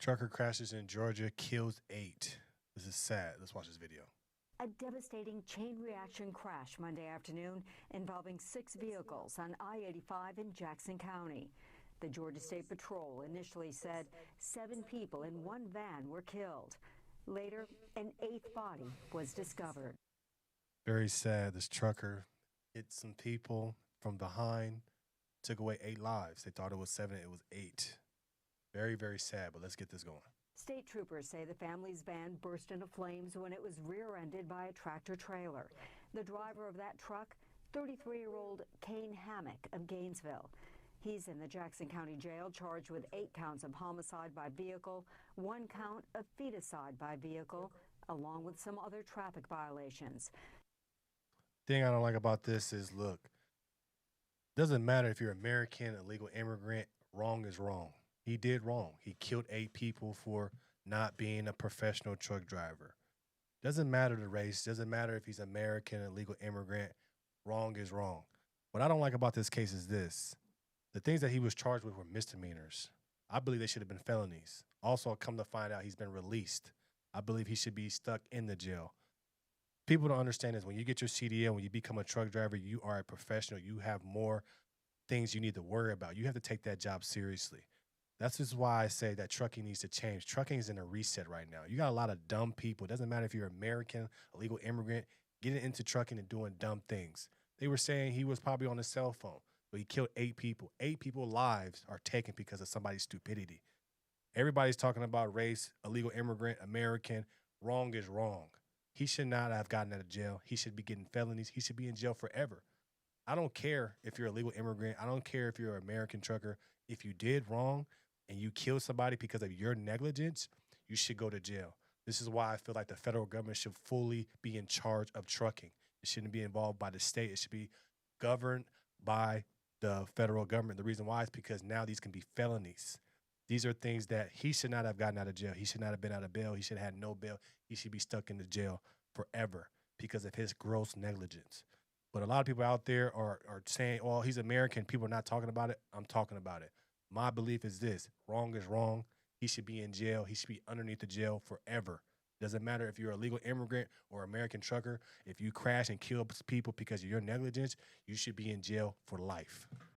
Trucker crashes in Georgia, kills 8. This is sad. Let's watch this video. A devastating chain reaction crash Monday afternoon involving 6 vehicles on I-85 in Jackson County. The Georgia State Patrol initially said 7 people in one van were killed. Later, an 8th body was discovered. Very sad. This trucker hit some people from behind, took away 8 lives. They thought it was 7, it was 8. Very, very sad, but let's get this going. State troopers say the family's van burst into flames when it was rear-ended by a tractor trailer. The driver of that truck, 33-year-old Kane Hammock of Gainesville. He's in the Jackson County Jail charged with 8 counts of homicide by vehicle, 1 count of feticide by vehicle, along with some other traffic violations. Thing I don't like about this is, look, doesn't matter if you're American, illegal immigrant, wrong is wrong. He did wrong. He killed 8 people for not being a professional truck driver. Doesn't matter the race. Doesn't matter if he's American, illegal immigrant. Wrong is wrong. What I don't like about this case is this. The things that he was charged with were misdemeanors. I believe they should have been felonies. Also, come to find out he's been released. I believe he should be stuck in the jail. People don't understand is when you get your CDL, when you become a truck driver, you are a professional. You have more things you need to worry about. You have to take that job seriously. That's just why I say that trucking needs to change. Trucking is in a reset right now. You got a lot of dumb people. It doesn't matter if you're American, illegal immigrant, getting into trucking and doing dumb things. They were saying he was probably on his cell phone, but he killed 8 people. 8 people's lives are taken because of somebody's stupidity. Everybody's talking about race, illegal immigrant, American. Wrong is wrong. He should not have gotten out of jail. He should be getting felonies. He should be in jail forever. I don't care if you're a legal immigrant. I don't care if you're an American trucker. If you did wrong and you killed somebody because of your negligence, you should go to jail. This is why I feel like the federal government should fully be in charge of trucking. It shouldn't be involved by the state. It should be governed by the federal government. The reason why is because now these can be felonies. These are things that he should not have gotten out of jail. He should not have been out of bail. He should have had no bail. He should be stuck in the jail forever because of his gross negligence. But a lot of people out there are saying, oh, he's American. People are not talking about it. I'm talking about it. My belief is this. Wrong is wrong. He should be in jail. He should be underneath the jail forever. Doesn't matter if you're a legal immigrant or American trucker. If you crash and kill people because of your negligence, you should be in jail for life.